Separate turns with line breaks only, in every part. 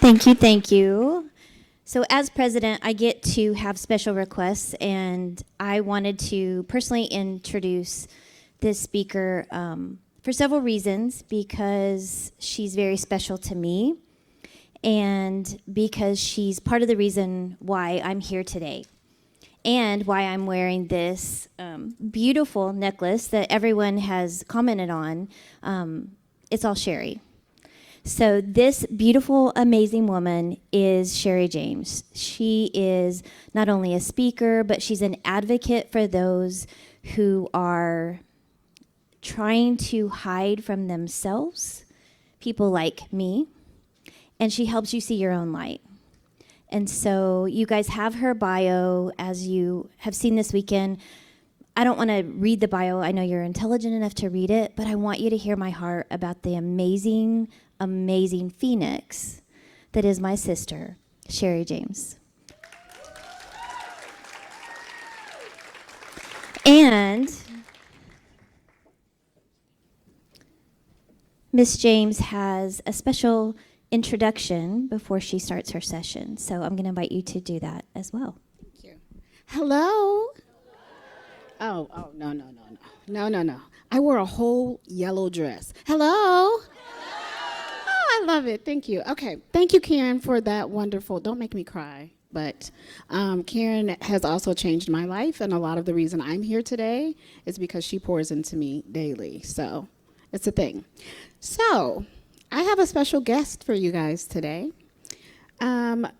Thank you, thank you. So as president, I get to have special requests, and I wanted to personally introduce this speaker for several reasons, because she's very special to me, and because she's part of the reason why I'm here today, and why I'm wearing this beautiful necklace that everyone has commented on. It's all Sherry. So this beautiful, amazing woman is Sherry James. She is not only a speaker, but she's an advocate for those who are trying to hide from themselves, people like me, and she helps you see your own light. And so you guys have her bio, as you have seen this weekend. I don't want to read the bio. I know you're intelligent enough to read it, but I want you to hear my heart about the amazing, amazing phoenix that is my sister, Sherry James. And Miss James has a special introduction before she starts her session. So I'm going to invite you to do that as well.
Thank you. Hello. Oh, no. I wore a whole yellow dress. Hello. Oh, I love it. Thank you. Okay. Thank you, Karen, for that wonderful, don't make me cry. But Karen has also changed my life, and a lot of the reason I'm here today is because she pours into me daily. So it's a thing. So I have a special guest for you guys today. Raymond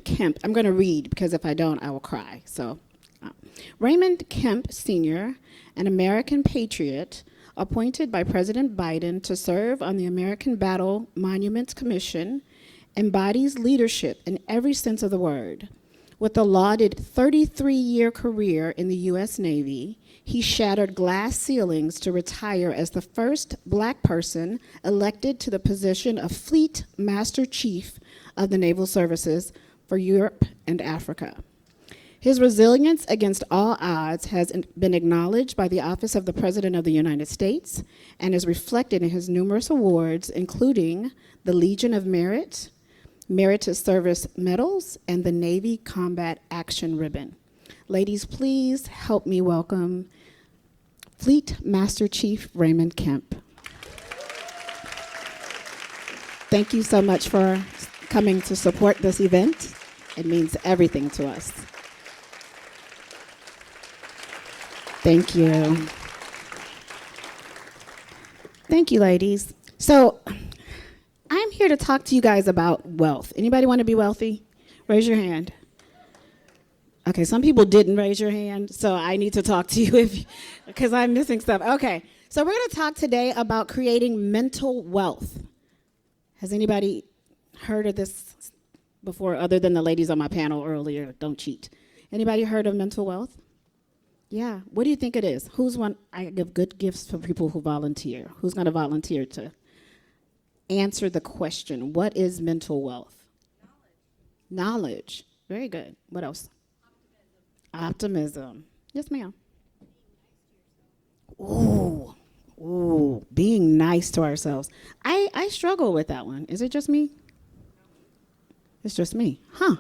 Kemp, I'm going to read because if I don't, I will cry. So Raymond Kemp, Sr., an American patriot, appointed by President Biden to serve on the American Battle Monuments Commission, embodies leadership in every sense of the word. With a lauded 33-year career in the U.S. Navy, he shattered glass ceilings to retire as the first Black person elected to the position of Fleet Master Chief of the Naval Services for Europe and Africa. His resilience against all odds has been acknowledged by the Office of the President of the United States and is reflected in his numerous awards, including the Legion of Merit, Meritorious Service Medals, and the Navy Combat Action Ribbon. Ladies, please help me welcome Fleet Master Chief Raymond Kemp. Thank you so much for coming to support this event. It means everything to us. Thank you. Thank you, ladies. So I'm here to talk to you guys about wealth. Anybody want to be wealthy? Raise your hand. Okay, some people didn't raise your hand, so I need to talk to you because I'm missing stuff. Okay, so we're going to talk today about creating mental wealth. Has anybody heard of this before, other than the ladies on my panel earlier? Don't cheat. Anybody heard of mental wealth? Yeah. What do you think it is? Who's one? I give good gifts for people who volunteer. Who's going to volunteer to answer the question? What is mental wealth? Knowledge. Very good. What else? Optimism. Yes, ma'am. Ooh, being nice to ourselves. I struggle with that one. Is it just me? It's just me. Huh.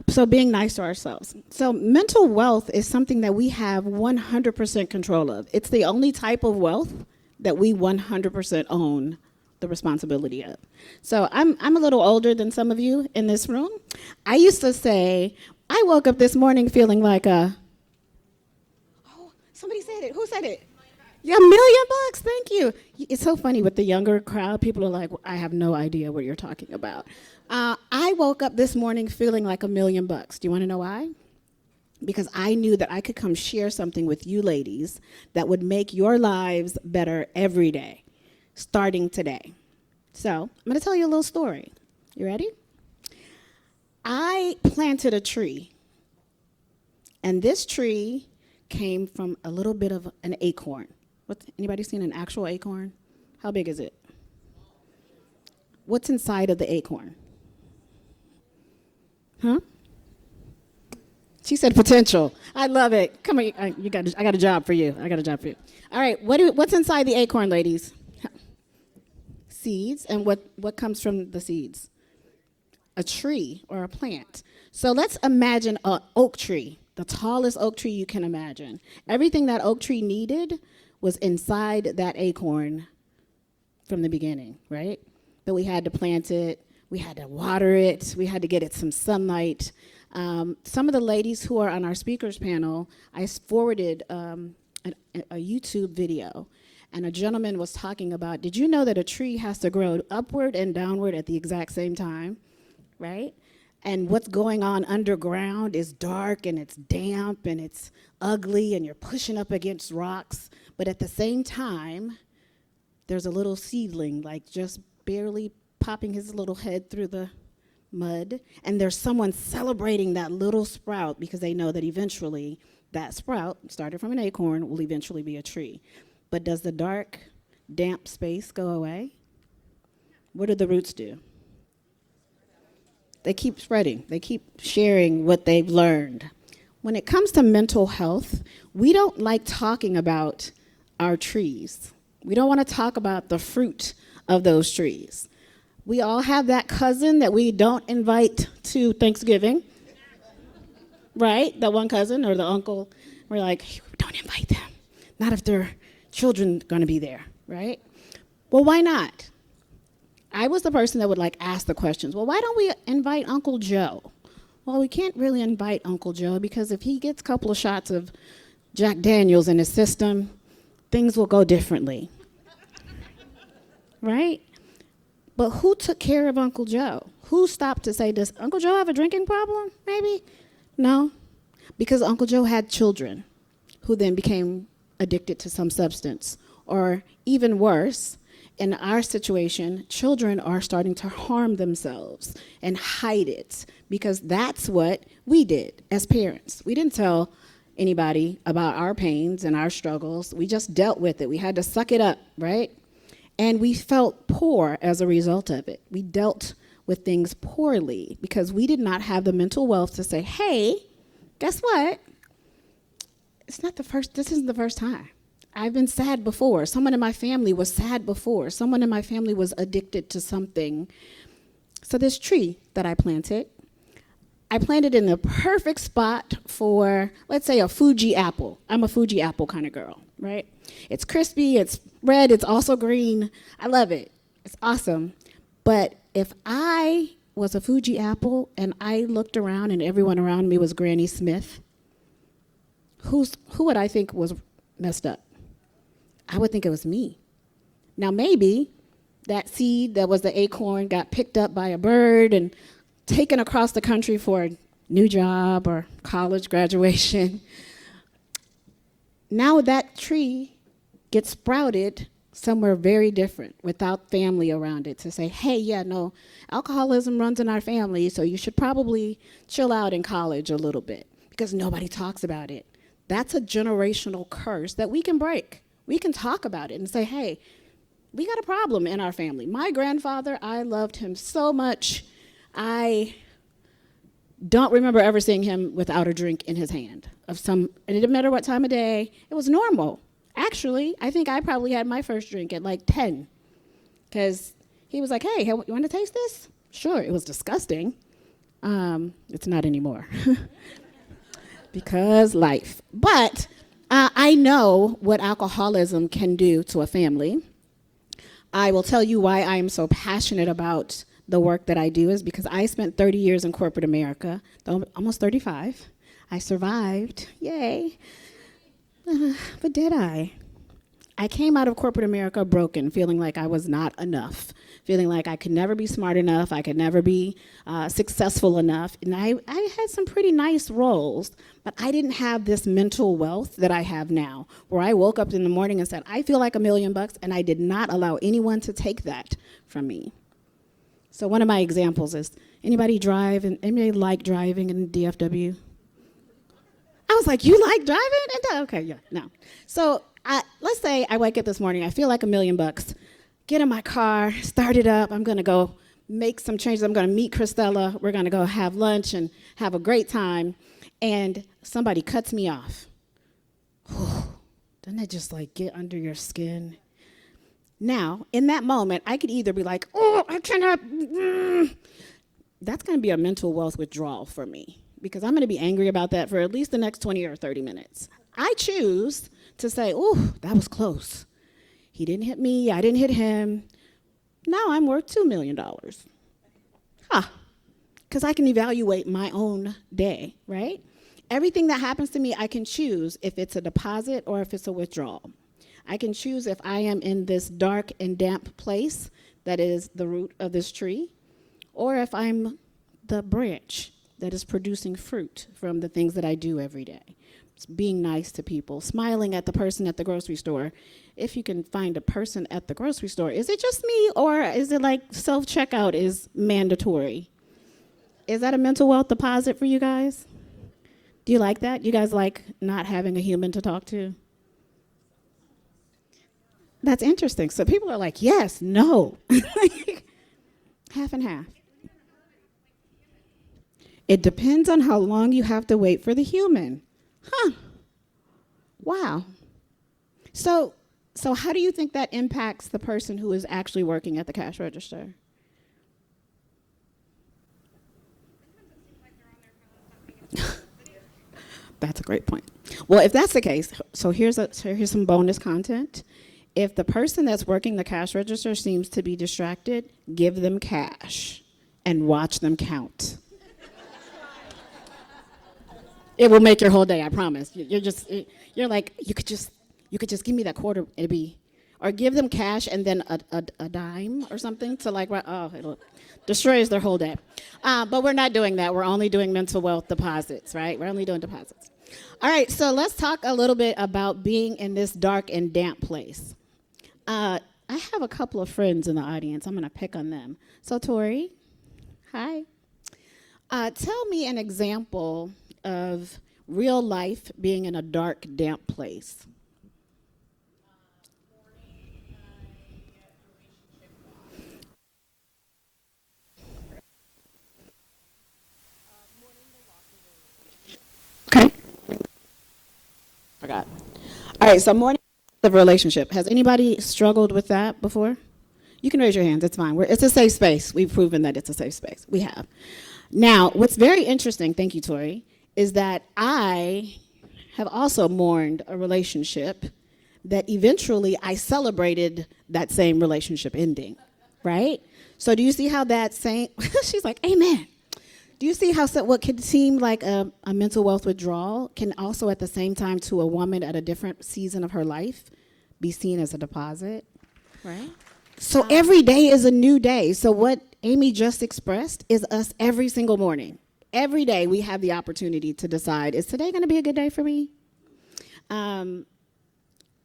So being nice to ourselves. So mental wealth is something that we have 100% control of. It's the only type of wealth that we 100% own the responsibility of. So I'm a little older than some of you in this room. I used to say, I woke up this morning feeling like somebody said it. Who said it? Yeah, $1 million. Thank you. It's so funny with the younger crowd. People are like, I have no idea what you're talking about. I woke up this morning feeling like $1 million. Do you want to know why? Because I knew that I could come share something with you ladies that would make your lives better every day, starting today. So I'm going to tell you a little story. You ready? I planted a tree, and this tree came from a little bit of an acorn. Anybody seen an actual acorn? How big is it? What's inside of the acorn? Huh? She said potential. I love it. Come on, I got a job for you. All right, what's inside the acorn, ladies? seeds, and what comes from the seeds? A tree or a plant. So let's imagine an oak tree, the tallest oak tree you can imagine. Everything that oak tree needed was inside that acorn from the beginning, right? But we had to plant it, we had to water it, we had to get it some sunlight. Some of the ladies who are on our speakers panel, I forwarded a YouTube video, and a gentleman was talking about, did you know that a tree has to grow upward and downward at the exact same time, right? And what's going on underground is dark and it's damp and it's ugly and you're pushing up against rocks, but at the same time, there's a little seedling, like just barely popping his little head through the mud, and there's someone celebrating that little sprout because they know that eventually that sprout, started from an acorn, will eventually be a tree. But does the dark, damp space go away? What do the roots do? They keep spreading. They keep sharing what they've learned. When it comes to mental health, we don't like talking about our trees. We don't want to talk about the fruit of those trees. We all have that cousin that we don't invite to Thanksgiving, right? That one cousin or the uncle. We're like, hey, don't invite them. Not if their children going to be there, right? Well, why not? I was the person that would like ask the questions. Well, why don't we invite Uncle Joe? Well, we can't really invite Uncle Joe because if he gets a couple of shots of Jack Daniels in his system, things will go differently, right? But who took care of Uncle Joe? Who stopped to say, does Uncle Joe have a drinking problem, maybe? No, because Uncle Joe had children who then became addicted to some substance. Or even worse, in our situation, children are starting to harm themselves and hide it because that's what we did as parents. We didn't tell anybody about our pains and our struggles. We just dealt with it. We had to suck it up, right? And we felt poor as a result of it. We dealt with things poorly because we did not have the mental wealth to say, hey, guess what? This isn't the first time. I've been sad before. Someone in my family was sad before. Someone in my family was addicted to something. So this tree that I planted in the perfect spot for, let's say, a Fuji apple. I'm a Fuji apple kind of girl, right? It's crispy, it's red, it's also green. I love it. It's awesome. But if I was a Fuji apple and I looked around and everyone around me was Granny Smith, who would I think was messed up? I would think it was me. Now maybe that seed that was the acorn got picked up by a bird and taken across the country for a new job or college graduation. Now that tree gets sprouted somewhere very different without family around it to say, hey, yeah, no, alcoholism runs in our family, so you should probably chill out in college a little bit because nobody talks about it. That's a generational curse that we can break. We can talk about it and say, hey, we got a problem in our family. My grandfather, I loved him so much. I don't remember ever seeing him without a drink in his hand. And it didn't matter what time of day. It was normal. Actually, I think I probably had my first drink at like 10 because he was like, hey, you want to taste this? Sure, it was disgusting. It's not anymore because life. But I know what alcoholism can do to a family. I will tell you why I am so passionate about the work that I do is because I spent 30 years in corporate America, almost 35. I survived, yay. But did I? I came out of corporate America broken, feeling like I was not enough, feeling like I could never be smart enough, I could never be successful enough. And I had some pretty nice roles, but I didn't have this mental wealth that I have now, where I woke up in the morning and said, I feel like $1 million, and I did not allow anyone to take that from me. So one of my examples is, anybody like driving in DFW? I was like, you like driving? Okay, yeah, no. So let's say I wake up this morning, I feel like $1 million, get in my car, start it up, I'm gonna go make some changes, I'm gonna meet Christella, we're gonna go have lunch and have a great time, and somebody cuts me off. Doesn't that just like get under your skin? Now, in that moment, I could either be like, oh, I cannot. That's going to be a mental wealth withdrawal for me because I'm going to be angry about that for at least the next 20 or 30 minutes. I choose to say, oh, that was close. He didn't hit me, I didn't hit him. Now I'm worth $2 million. Because I can evaluate my own day, right? Everything that happens to me, I can choose if it's a deposit or if it's a withdrawal. I can choose if I am in this dark and damp place that is the root of this tree, or if I'm the branch that is producing fruit from the things that I do every day. It's being nice to people, smiling at the person at the grocery store. If you can find a person at the grocery store, is it just me, or is it like self-checkout is mandatory? Is that a mental wealth deposit for you guys? Do you like that? You guys like not having a human to talk to? That's interesting. So people are like, yes, no. Half and half. It depends on how long you have to wait for the human. Huh. Wow. So how do you think that impacts the person who is actually working at the cash register? That's a great point. Well, if that's the case, so here's some bonus content. If the person that's working the cash register seems to be distracted, give them cash and watch them count. It will make your whole day, I promise. You're like, you could just give me that quarter, it'd be, or give them cash and then a dime or something to like, it'll destroys their whole day. But we're not doing that. We're only doing mental wealth deposits, right? We're only doing deposits. All right, so let's talk a little bit about being in this dark and damp place. I have a couple of friends in the audience. I'm going to pick on them. So, Tori, hi. Tell me an example of real life being in a dark, damp place. Okay. Forgot. All right, so morning of relationship. Has anybody struggled with that before? You can raise your hands. It's fine. It's a safe space. We've proven that it's a safe space. We have. Now, what's very interesting, thank you, Tori, is that I have also mourned a relationship that eventually I celebrated that same relationship ending, right? So do you see how that same, she's like, amen. Do you see how what could seem like a mental wealth withdrawal can also at the same time to a woman at a different season of her life be seen as a deposit, right? So every day is a new day. So what Amy just expressed is us every single morning. Every day we have the opportunity to decide, is today going to be a good day for me?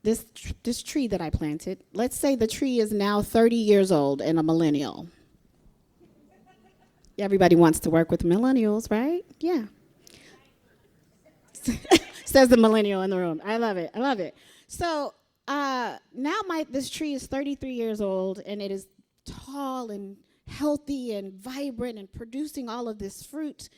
This tree that I planted, let's say the tree is now 30 years old and a millennial. Everybody wants to work with millennials, right? Yeah. Says the millennial in the room. I love it. I love it. So now this tree is 33 years old, and it is tall and healthy and vibrant and producing all of this fruit.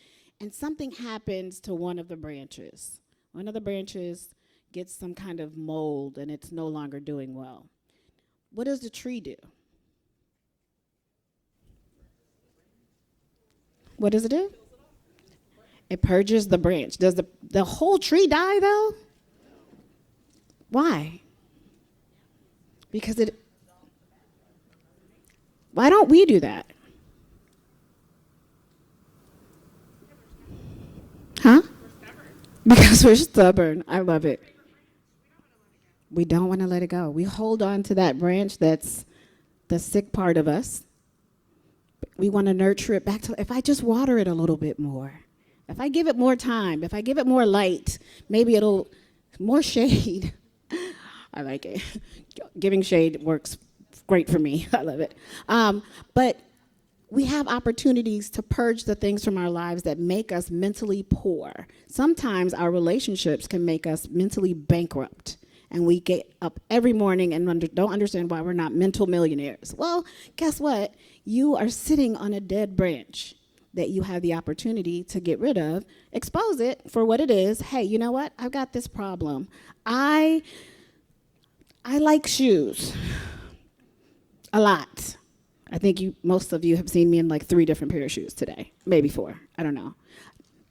And something happens to one of the branches. One of the branches gets some kind of mold, and it's no longer doing well. What does the tree do? What does it do? It purges the branch. Does the whole tree die, though? Why? Because why don't we do that? Huh? Because we're stubborn. I love it. We don't want to let it go. We hold on to that branch that's the sick part of us. We want to nurture it back to, if I just water it a little bit more, if I give it more time, if I give it more light, maybe it'll, more shade. I like it. Giving shade works great for me. I love it. But we have opportunities to purge the things from our lives that make us mentally poor. Sometimes our relationships can make us mentally bankrupt. And we get up every morning and don't understand why we're not mental millionaires. Well, guess what? You are sitting on a dead branch that you have the opportunity to get rid of, expose it for what it is. Hey, you know what? I've got this problem. I like shoes. a lot. I think most of you have seen me in like 3 different pairs of shoes today, maybe 4, I don't know.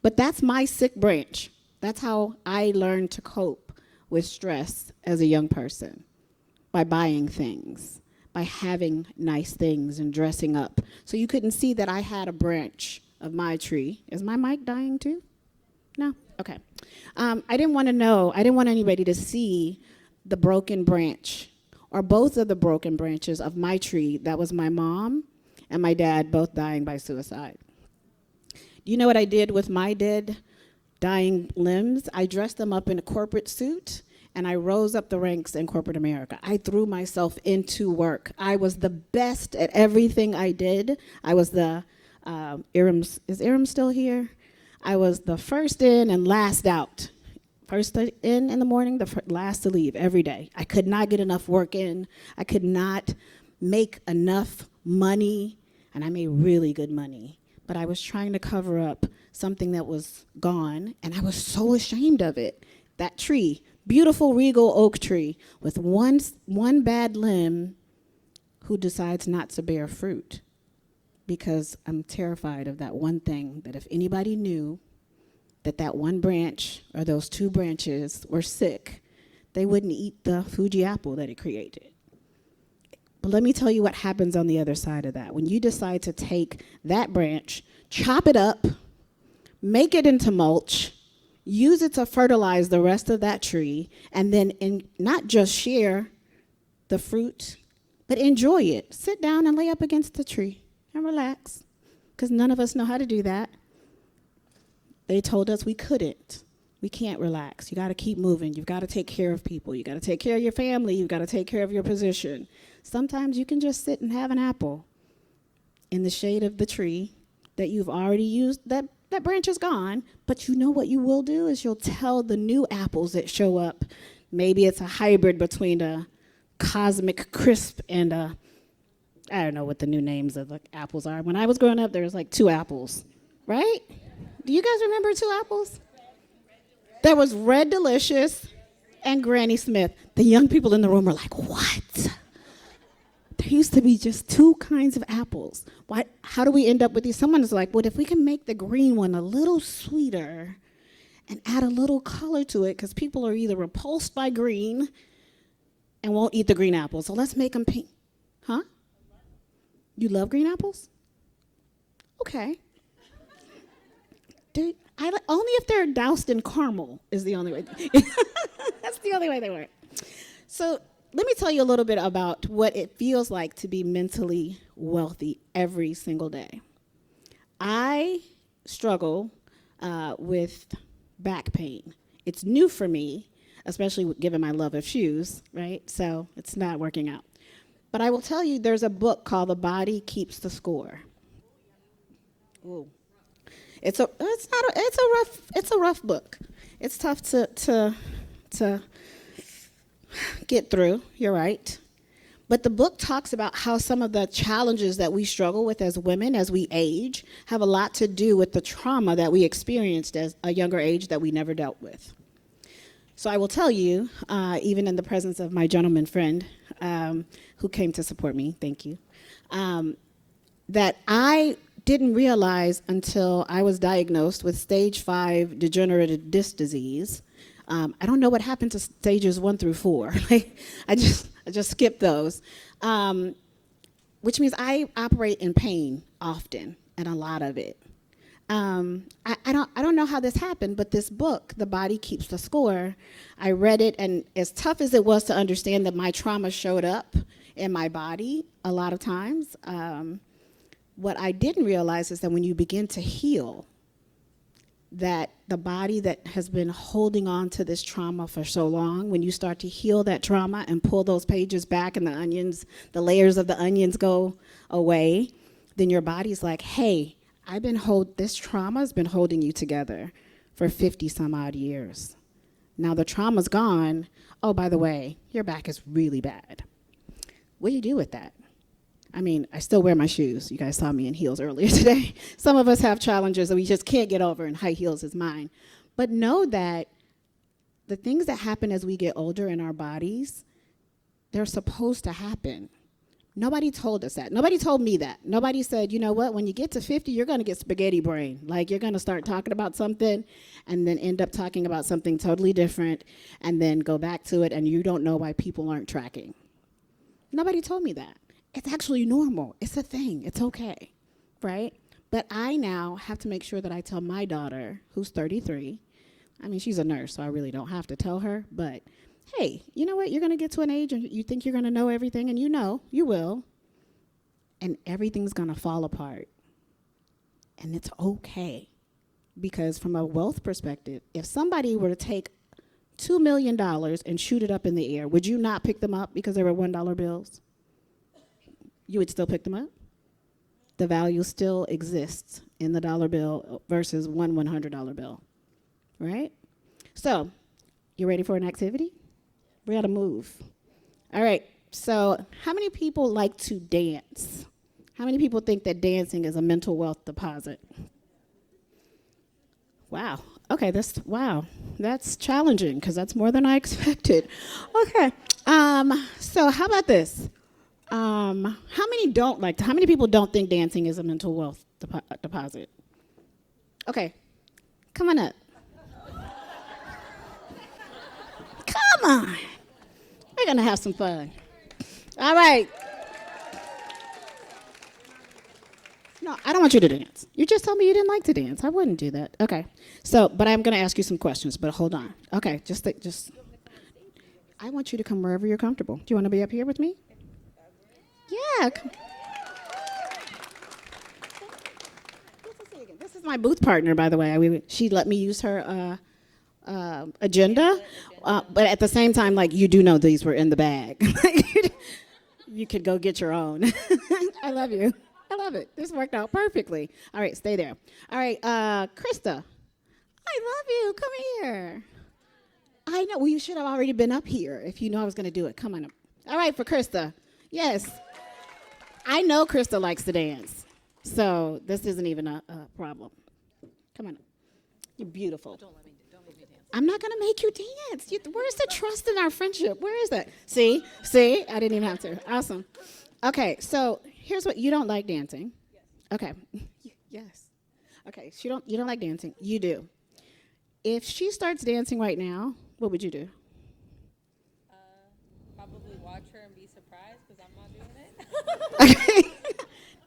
But that's my sick branch. That's how I learned to cope with stress as a young person, by buying things, by having nice things and dressing up. So you couldn't see that I had a branch of my tree. Is my mic dying too? No? Okay. I didn't want anybody to see the broken branch, or both of the broken branches of my tree. That was my mom and my dad both dying by suicide. Do you know what I did with my dead, dying limbs? I dressed them up in a corporate suit, and I rose up the ranks in corporate America. I threw myself into work. I was the best at everything I did. I was the, is Iram still here? I was the first in and last out. First in the morning, last to leave every day. I could not get enough work in. I could not make enough money, and I made really good money. But I was trying to cover up something that was gone, and I was so ashamed of it. That tree, beautiful regal oak tree with one bad limb, who decides not to bear fruit, because I'm terrified of that one thing, that if anybody knew that one branch or those 2 branches were sick, they wouldn't eat the Fuji apple that it created. But let me tell you what happens on the other side of that. When you decide to take that branch, chop it up, make it into mulch, use it to fertilize the rest of that tree, and then not just share the fruit, but enjoy it. Sit down and lay up against the tree and relax, because none of us know how to do that. They told us we couldn't. We can't relax. You got to keep moving. You've got to take care of people. You got to take care of your family. You've got to take care of your position. Sometimes you can just sit and have an apple in the shade of the tree that you've already used. That branch is gone, but you know what you will do is you'll tell the new apples that show up. Maybe it's a hybrid between a Cosmic Crisp and I don't know what the new names of the apples are. When I was growing up, there was like 2 apples, right? Do you guys remember 2 apples? There was Red Delicious and Granny Smith. The young people in the room were like, what? There used to be just 2 kinds of apples. Why? How do we end up with these? Someone is like, well, if we can make the green one a little sweeter and add a little color to it, because people are either repulsed by green and won't eat the green apples, so let's make them pink. Huh? You love green apples? Okay. Only if they're doused in caramel is the only way. That's the only way they work. So let me tell you a little bit about what it feels like to be mentally wealthy every single day. I struggle with back pain. It's new for me, especially given my love of shoes, right? So it's not working out. But I will tell you, there's a book called The Body Keeps the Score. Ooh. It's a rough book. It's tough to get through. You're right. But the book talks about how some of the challenges that we struggle with as women as we age have a lot to do with the trauma that we experienced as a younger age that we never dealt with. So I will tell you, even in the presence of my gentleman friend who came to support me, thank you, that I didn't realize until I was diagnosed with stage 5 degenerative disc disease. I don't know what happened to stages 1 through 4. I just skipped those, which means I operate in pain often, and a lot of it. I don't know how this happened, but this book, The Body Keeps the Score, I read it, and as tough as it was to understand that my trauma showed up in my body a lot of times, what I didn't realize is that when you begin to heal, that the body that has been holding on to this trauma for so long, when you start to heal that trauma and pull those pages back and the layers of the onions go away, then your body's like, hey, this trauma's been holding you together for 50 some odd years. Now the trauma's gone. Oh, by the way, your back is really bad. What do you do with that? I mean, I still wear my shoes. You guys saw me in heels earlier today. Some of us have challenges that we just can't get over, and high heels is mine. But know that the things that happen as we get older in our bodies, they're supposed to happen. Nobody told us that. Nobody told me that. Nobody said, you know what, when you get to 50, you're going to get spaghetti brain. Like, you're going to start talking about something and then end up talking about something totally different and then go back to it, and you don't know why people aren't tracking. Nobody told me that. It's actually normal. It's a thing. It's okay, right? But I now have to make sure that I tell my daughter, who's 33, I mean, she's a nurse, so I really don't have to tell her, but hey, you know what? You're going to get to an age and you think you're going to know everything, and you will, and everything's going to fall apart. And it's okay, because from a wealth perspective, if somebody were to take $2 million and shoot it up in the air, would you not pick them up because they were $1 bills? You would still pick them up? The value still exists in the dollar bill versus one $100 bill, right? So, you ready for an activity? We gotta move. All right, so how many people like to dance? How many people think that dancing is a mental wealth deposit? Wow, okay, that's challenging, because that's more than I expected. Okay, so how about this? How many people don't think dancing is a mental wealth deposit? Okay, come on up. Come on. We're going to have some fun. All right. No, I don't want you to dance. You just told me you didn't like to dance. I wouldn't do that. Okay. So, but I'm going to ask you some questions, but hold on. Okay, just I want you to come wherever you're comfortable. Do you want to be up here with me? Yeah. This is my booth partner, by the way. She let me use her agenda, but at the same time, like, you do know these were in the bag. You could go get your own. I love you. I love it. This worked out perfectly. All right, stay there. All right, Krista, I love you. Come here. I know. Well, you should have already been up here if you know I was going to do it. Come on up. All right, for Krista. Yes. I know Krista likes to dance, so this isn't even a problem. Come on up. You're beautiful. Don't make me dance. I'm not going to make you dance. Where's the trust in our friendship? Where is that? See? I didn't even have to. Awesome. Okay, so here's what you don't like dancing. Yes. Okay. Yes. Okay, you don't like dancing. You do. If she starts dancing right now, what would you do?
Probably watch her and be surprised because I'm not doing it.
Okay.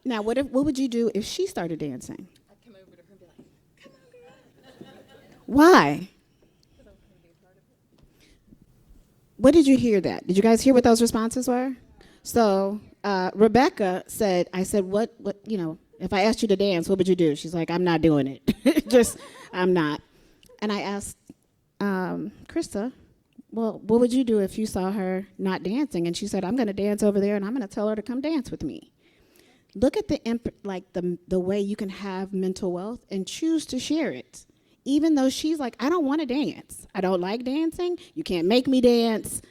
Now, what would you do if she started dancing?
I'd come over to her and be like, come on, girl.
Why?
Because I want her to be a part of it.
What did you hear that? Did you guys hear what those responses were? So Rebecca said, I said, what, if I asked you to dance, what would you do? She's like, I'm not doing it. I'm not. And I asked Krista, well, what would you do if you saw her not dancing? And she said, I'm going to dance over there, and I'm going to tell her to come dance with me. Look at the way you can have mental wealth and choose to share it. Even though she's like, I don't want to dance. I don't like dancing. You can't make me dance.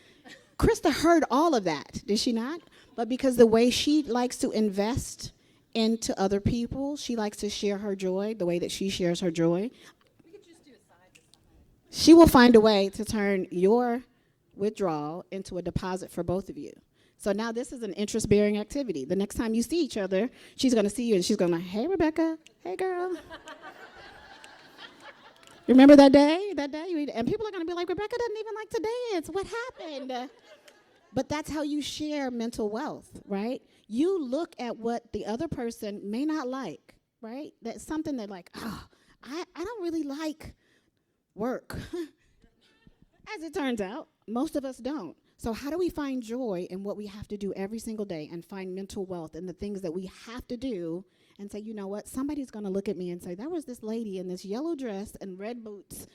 Krista heard all of that, did she not? But because the way she likes to invest into other people, she likes to share her joy, the way that she shares her joy.
We could just do it side to side.
She will find a way to turn your withdrawal into a deposit for both of you. So now this is an interest-bearing activity. The next time you see each other, she's going to see you and she's going to, hey, Rebecca, hey, girl. Remember that day? And people are going to be like, Rebecca doesn't even like to dance. What happened? But that's how you share mental wealth, right? You look at what the other person may not like, right? That's something that like, I don't really like work. As it turns out, most of us don't. So how do we find joy in what we have to do every single day and find mental wealth in the things that we have to do and say, you know what, somebody's going to look at me and say, there was this lady in this yellow dress and red boots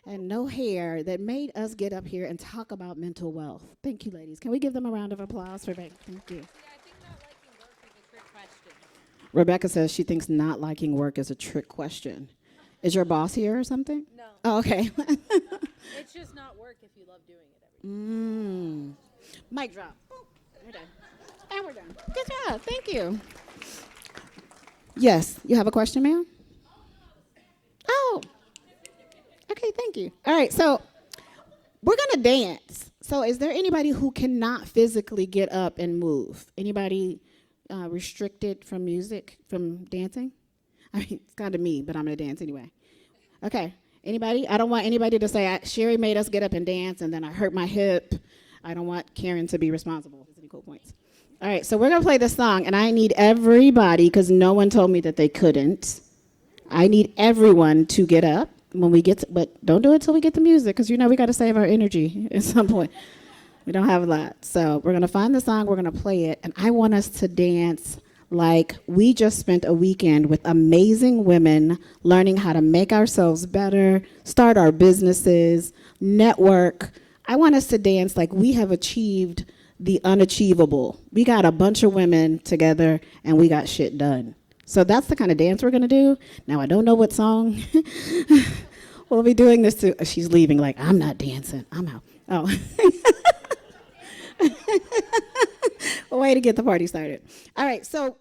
and no hair that made us get up here and talk about mental wealth. Thank you, ladies. Can we give them a round of applause for that? Thank you.
Yeah, I think not liking work is a trick question.
Rebecca says she thinks not liking work is a trick question. Is your boss here or something?
No.
Oh, okay.
It's just not work if you love doing it every day.
Mic drop. We're done. And we're done. Good job. Thank you. Yes. You have a question, ma'am? Oh. Okay, thank you. All right, so we're going to dance. So is there anybody who cannot physically get up and move? Anybody restricted from music, from dancing? I mean, it's kind of me, but I'm going to dance anyway. Okay. Anybody? I don't want anybody to say, Sherry made us get up and dance, and then I hurt my hip. I don't want Karen to be responsible. Any cool points? All right, so we're going to play this song, and I need everybody, because no one told me that they couldn't. I need everyone to get up when we get to, but don't do it till we get the music, because you know we got to save our energy at some point. We don't have a lot. So we're going to find the song, we're going to play it, and I want us to dance like we just spent a weekend with amazing women learning how to make ourselves better, start our businesses, network. I want us to dance like we have achieved the unachievable. We got a bunch of women together and we got shit done. So that's the kind of dance we're going to do. Now, I don't know what song we'll be doing this to. She's leaving like, I'm not dancing. I'm out. Oh. A way to get the party started. All right, so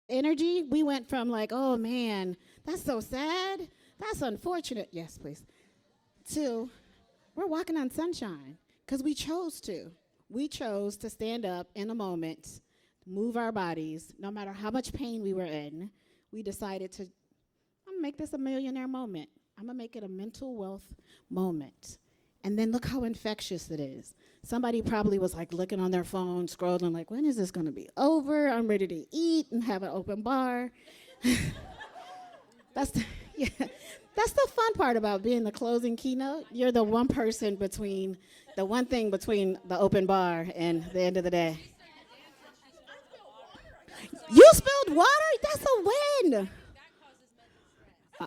energy, we went from like, oh man, that's so sad, that's unfortunate, yes please, to we're walking on sunshine because we chose to. We chose to stand up in a moment, move our bodies, no matter how much pain we were in. We decided to, I'm gonna make this a millionaire moment. I'm gonna make it a mental wealth moment. And then look how infectious it is. Somebody probably was like looking on their phone, scrolling like, when is this gonna be over? I'm ready to eat and have an open bar. That's the fun part about being the closing keynote. You're the one person between, the one thing between the open bar and the end of the day. You spilled water? That's a win.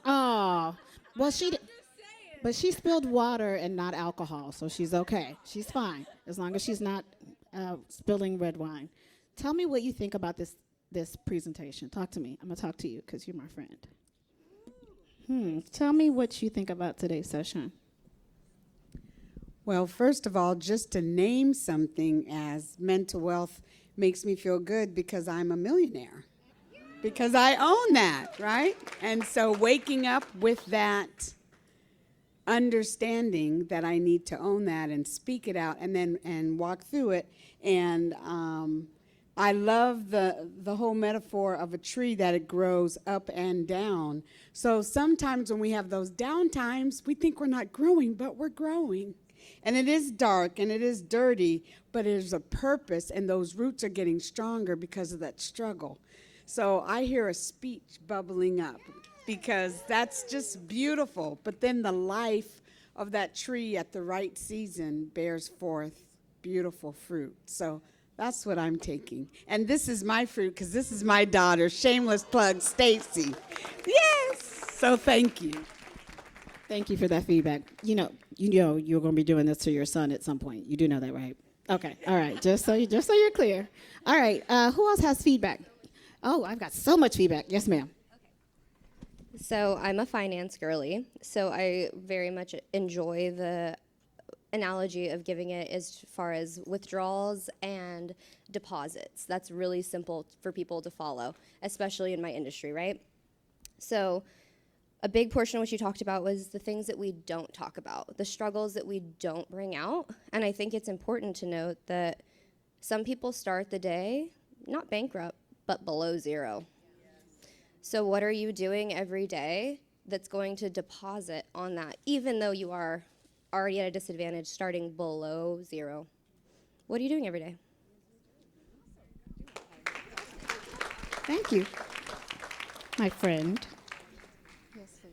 Oh, well, but she spilled water and not alcohol, so she's okay. She's fine, as long as she's not spilling red wine. Tell me what you think about this presentation. Talk to me. I'm going to talk to you because you're my friend. Tell me what you think about today's session.
Well, first of all, just to name something as mental wealth makes me feel good because I'm a millionaire. Because I own that, right? And so waking up with that understanding that I need to own that and speak it out and walk through it. And I love the whole metaphor of a tree that it grows up and down. So sometimes when we have those down times, we think we're not growing, but we're growing. And it is dark and it is dirty, but there's a purpose, and those roots are getting stronger because of that struggle. So I hear a speech bubbling up because that's just beautiful. But then the life of that tree at the right season bears forth beautiful fruit. So that's what I'm taking. And this is my fruit because this is my daughter, shameless plug, Stacy. Yes. So thank you.
Thank you for that feedback. You know you're going to be doing this to your son at some point. You do know that, right? Okay. All right. Just so you're clear. All right. Who else has feedback? Oh, I've got so much feedback. Yes, ma'am.
So I'm a finance girly, so I very much enjoy the analogy of giving it as far as withdrawals and deposits. That's really simple for people to follow, especially in my industry, right? So a big portion of what you talked about was the things that we don't talk about, the struggles that we don't bring out. And I think it's important to note that some people start the day not bankrupt, but below zero. So what are you doing every day that's going to deposit on that, even though you are already at a disadvantage starting below zero? What are you doing every day?
Thank you, my friend.
Yes, please.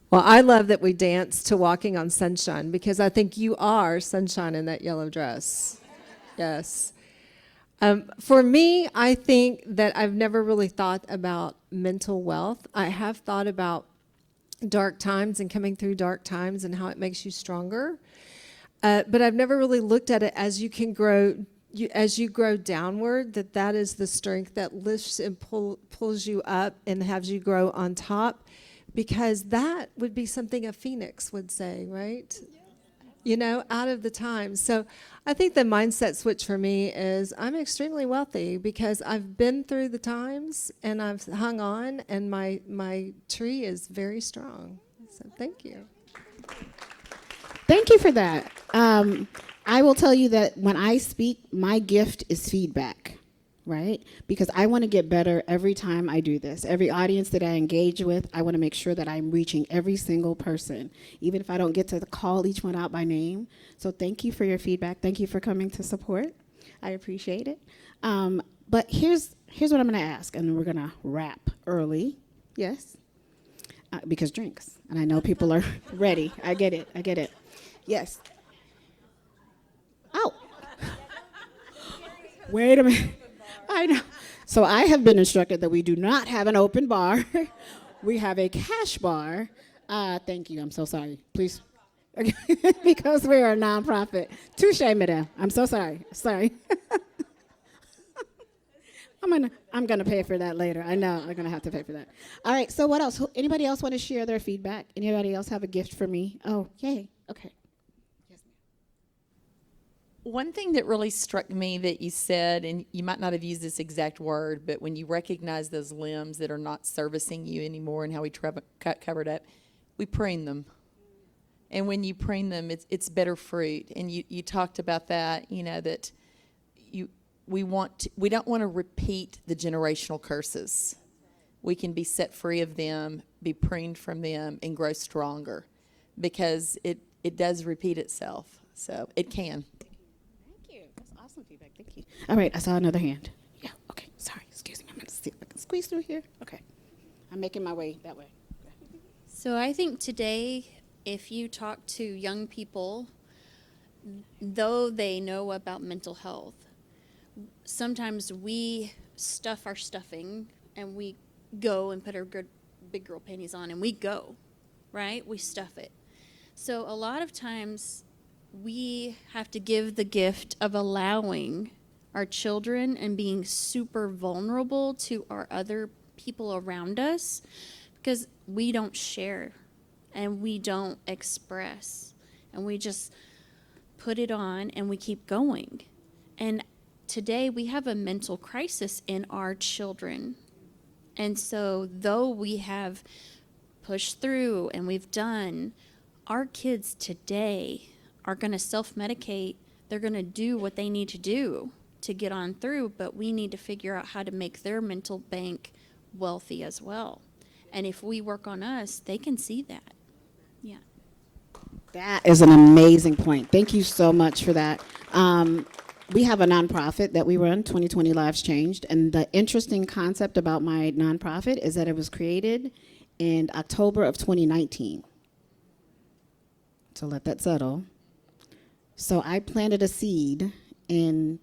Well, I love that we dance to Walking on Sunshine because I think you are sunshine in that yellow dress. Yes. For me, I think that I've never really thought about mental wealth. I have thought about dark times and coming through dark times and how it makes you stronger. But I've never really looked at it as you can grow, as you grow downward, that is the strength that lifts and pulls you up and has you grow on top, because that would be something a phoenix would say, right? out of the times. So I think the mindset switch for me is I'm extremely wealthy because I've been through the times and I've hung on, and my tree is very strong. So thank you.
Thank you for that. I will tell you that when I speak, my gift is feedback, right? Because I want to get better every time I do this. Every audience that I engage with, I want to make sure that I'm reaching every single person, even if I don't get to call each one out by name. So thank you for your feedback. Thank you for coming to support. I appreciate it. But here's what I'm going to ask, and we're going to wrap early. Yes? Because drinks. And I know people are ready. I get it. Yes. Oh. Wait a minute. I know. So I have been instructed that we do not have an open bar. We have a cash bar. Thank you. I'm so sorry. Please. Because we are a nonprofit. Touche, madame. I'm so sorry. Sorry. I'm gonna pay for that later. I know I'm gonna have to pay for that. All right. So what else? Anybody else want to share their feedback? Anybody else have a gift for me? Oh, yay. Okay. Yes, ma'am.
One thing that really struck me that you said, and you might not have used this exact word, but when you recognize those limbs that are not servicing you anymore and how we cut covered up, we prune them. And when you prune them, it's better fruit. And you talked about that, that we don't want to repeat the generational curses. We can be set free of them, be pruned from them, and grow stronger, because it does repeat itself. So it can.
Thank you. That's awesome feedback. Thank you. All right. I saw another hand. Yeah. Okay. Sorry. Excuse me. I'm going to see if I can squeeze through here. Okay. I'm making my way that way.
So I think today, if you talk to young people, though they know about mental health, sometimes we stuff our stuffing and we go and put our good big girl panties on and we go, right? We stuff it. So a lot of times we have to give the gift of allowing our children and being super vulnerable to our other people around us, because we don't share and we don't express and we just put it on and we keep going. And today we have a mental crisis in our children. And so though we have pushed through and we've done, our kids today are going to self-medicate. They're going to do what they need to do to get on through, but we need to figure out how to make their mental bank wealthy as well. And if we work on us, they can see that. Yeah.
That is an amazing point. Thank you so much for that. We have a nonprofit that we run, 2020 Lives Changed, and the interesting concept about my nonprofit is that it was created in October of 2019. So let that settle. So I planted a seed in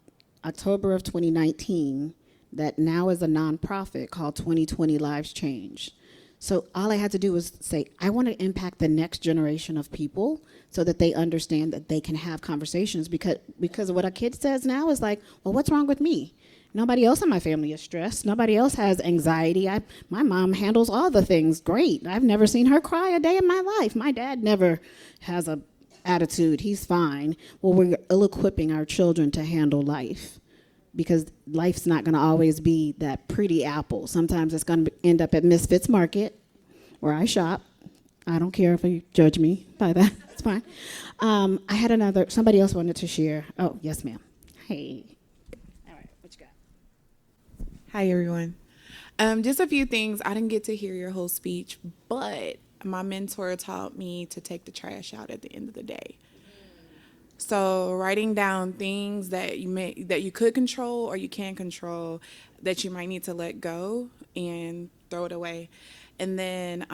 October of 2019 that now is a nonprofit called 2020 Lives Changed. So all I had to do was say, I want to impact the next generation of people so that they understand that they can have conversations, because what a kid says now is like, well, what's wrong with me? Nobody else in my family is stressed. Nobody else has anxiety. My mom handles all the things great. I've never seen her cry a day in my life. My dad never has a attitude. He's fine. Well, we're ill-equipping our children to handle life, because life's not going to always be that pretty apple. Sometimes it's going to end up at Misfits Market, where I shop. I don't care if you judge me by that. It's fine. I had somebody else wanted to share. Oh, yes, ma'am. Hey. All right, what you got?
Hi, everyone. Just a few things. I didn't get to hear your whole speech, but my mentor taught me to take the trash out at the end of the day. So writing down things that you could control or you can control that you might need to let go and throw it away. And then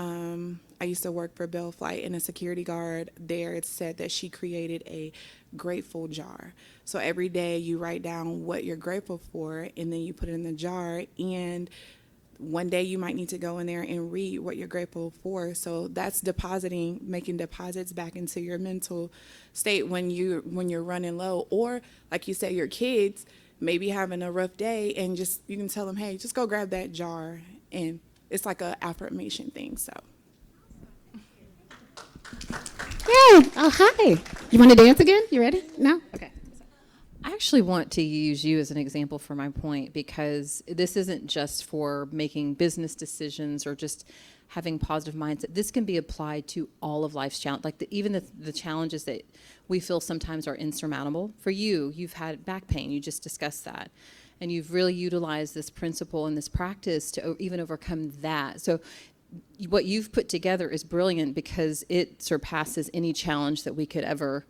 I used to work for Bell Flight, and a security guard there, it said that she created a grateful jar. So every day you write down what you're grateful for, and then you put it in the jar, and one day you might need to go in there and read what you're grateful for. So that's making deposits back into your mental state when you're running low, or like you said, your kids maybe having a rough day, and you can tell them, hey, just go grab that jar, and it's like a affirmation thing. So
Yeah. Oh, hi. You want to dance again? You ready? No? Okay.
I actually want to use you as an example for my point, because this isn't just for making business decisions or just having positive mindset. This can be applied to all of life's challenges, like even the challenges that we feel sometimes are insurmountable. For you, you've had back pain. You just discussed that. And you've really utilized this principle and this practice to even overcome that. So what you've put together is brilliant, because it surpasses any challenge that we could ever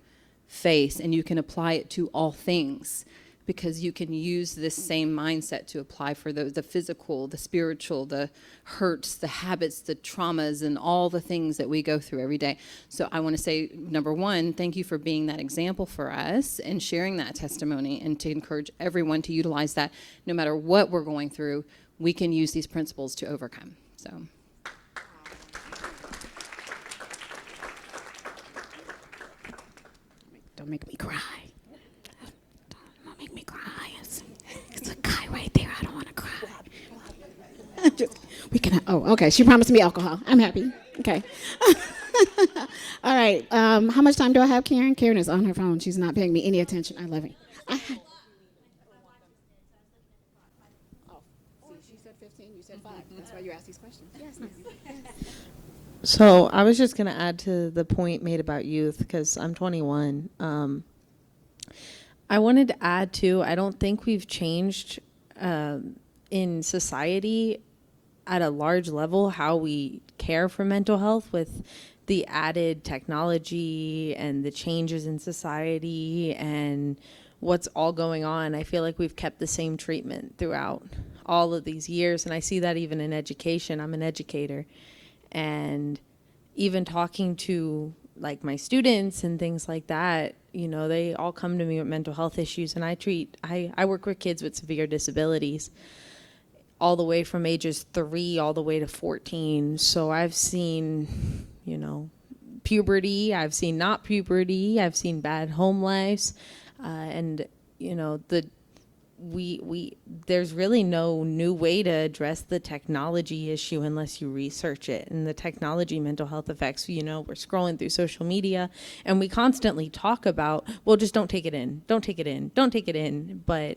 face, and you can apply it to all things, because you can use this same mindset to apply for the physical, the spiritual, the hurts, the habits, the traumas, and all the things that we go through every day. So I want to say, number one, thank you for being that example for us and sharing that testimony, and to encourage everyone to utilize that. No matter what we're going through, we can use these principles to overcome. So.
Don't make me cry. Don't make me cry. It's a guy right there. I don't want to cry. We can. Oh, okay. She promised me alcohol. I'm happy. Okay. All right. How much time do I have, Karen? Karen is on her phone. She's not paying me any attention. I love it. She said 15. You said 5. That's why you asked these questions. Yes.
So I was just going to add to the point made about youth, because I'm 21. I wanted to add too, I don't think we've changed in society at a large level how we care for mental health, with the added technology and the changes in society and what's all going on. I feel like we've kept the same treatment throughout all of these years, and I see that even in education. I'm an educator. And even talking to like my students and things like that, you know, they all come to me with mental health issues, and I work with kids with severe disabilities all the way from ages 3 all the way to 14. So I've seen, you know, puberty, I've seen not puberty, I've seen bad home lives, and you know, there's really no new way to address the technology issue unless you research it. And the technology mental health effects, you know, we're scrolling through social media and we constantly talk about, well, just don't take it in, don't take it in, don't take it in. But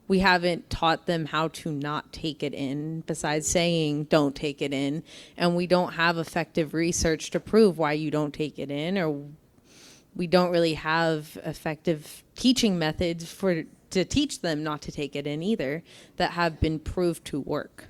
we haven't taught them how to not take it in, besides saying don't take it in. And we don't have effective research to prove why you don't take it in, or we don't really have effective teaching methods to teach them not to take it in either, that have been proved to work.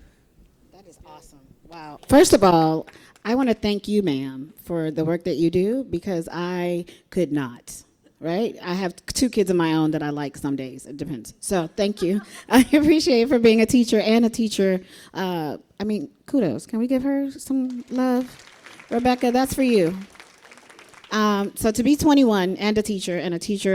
That is awesome. Wow. First of all, I want to thank you, ma'am, for the work that you do, because I could not, right? I have 2 kids of my own that I like some days. It depends. So thank you. I appreciate for being a teacher and a teacher. Kudos. Can we give her some love? Rebecca, that's for you. So to be 21 and a teacher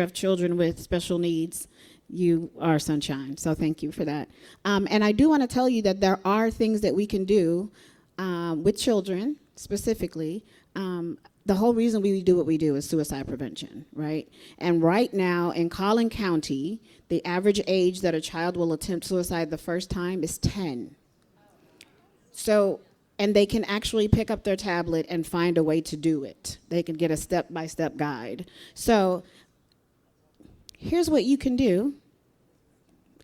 of children with special needs, you are sunshine. So thank you for that. And I do want to tell you that there are things that we can do with children specifically. The whole reason we do what we do is suicide prevention, right? And right now in Collin County, the average age that a child will attempt suicide the first time is 10. So, and they can actually pick up their tablet and find a way to do it. They can get a step-by-step guide. So here's what you can do.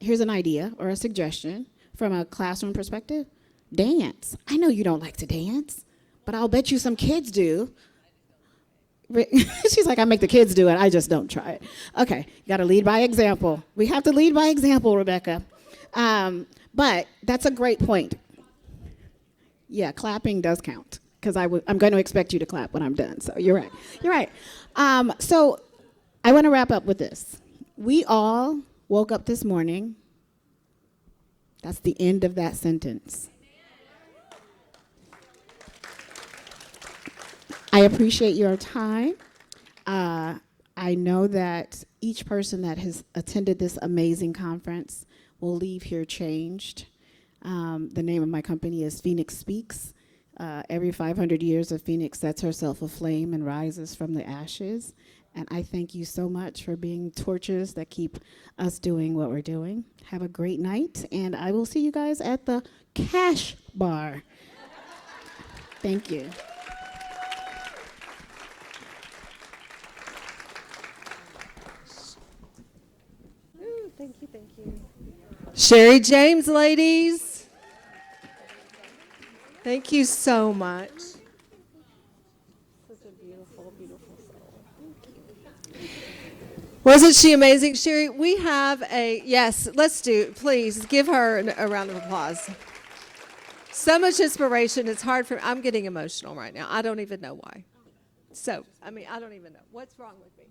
Here's an idea or a suggestion from a classroom perspective. Dance. I know you don't like to dance, but I'll bet you some kids do. She's like, I make the kids do it. I just don't try it. Okay, you got to lead by example. We have to lead by example, Rebecca. But that's a great point. Yeah, clapping does count, because I'm going to expect you to clap when I'm done. So you're right. You're right. So I want to wrap up with this. We all woke up this morning. That's the end of that sentence. I appreciate your time. I know that each person that has attended this amazing conference will leave here changed. The name of my company is Phoenix Speaks. Every 500 years, a phoenix sets herself aflame and rises from the ashes. And I thank you so much for being torches that keep us doing what we're doing. Have a great night, and I will see you guys at the Cash Bar. Thank you.
Sherry James, ladies. Thank you so much. Wasn't she amazing, Sherry? We have yes, let's do, please give her a round of applause. So much inspiration, it's hard for, I'm getting emotional right now. I don't even know why. So, I don't even know. What's wrong with me?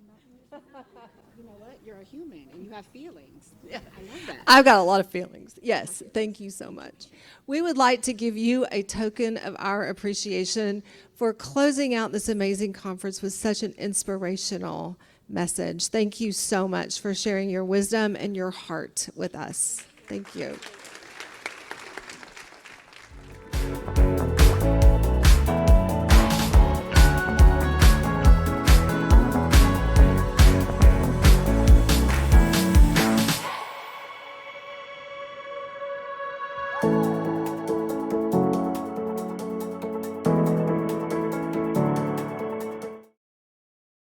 You know what? You're a human and you have feelings. Yeah, I love that.
I've got a lot of feelings. Yes, thank you so much. We would like to give you a token of our appreciation for closing out this amazing conference with such an inspirational message. Thank you so much for sharing your wisdom and your heart with us. Thank you.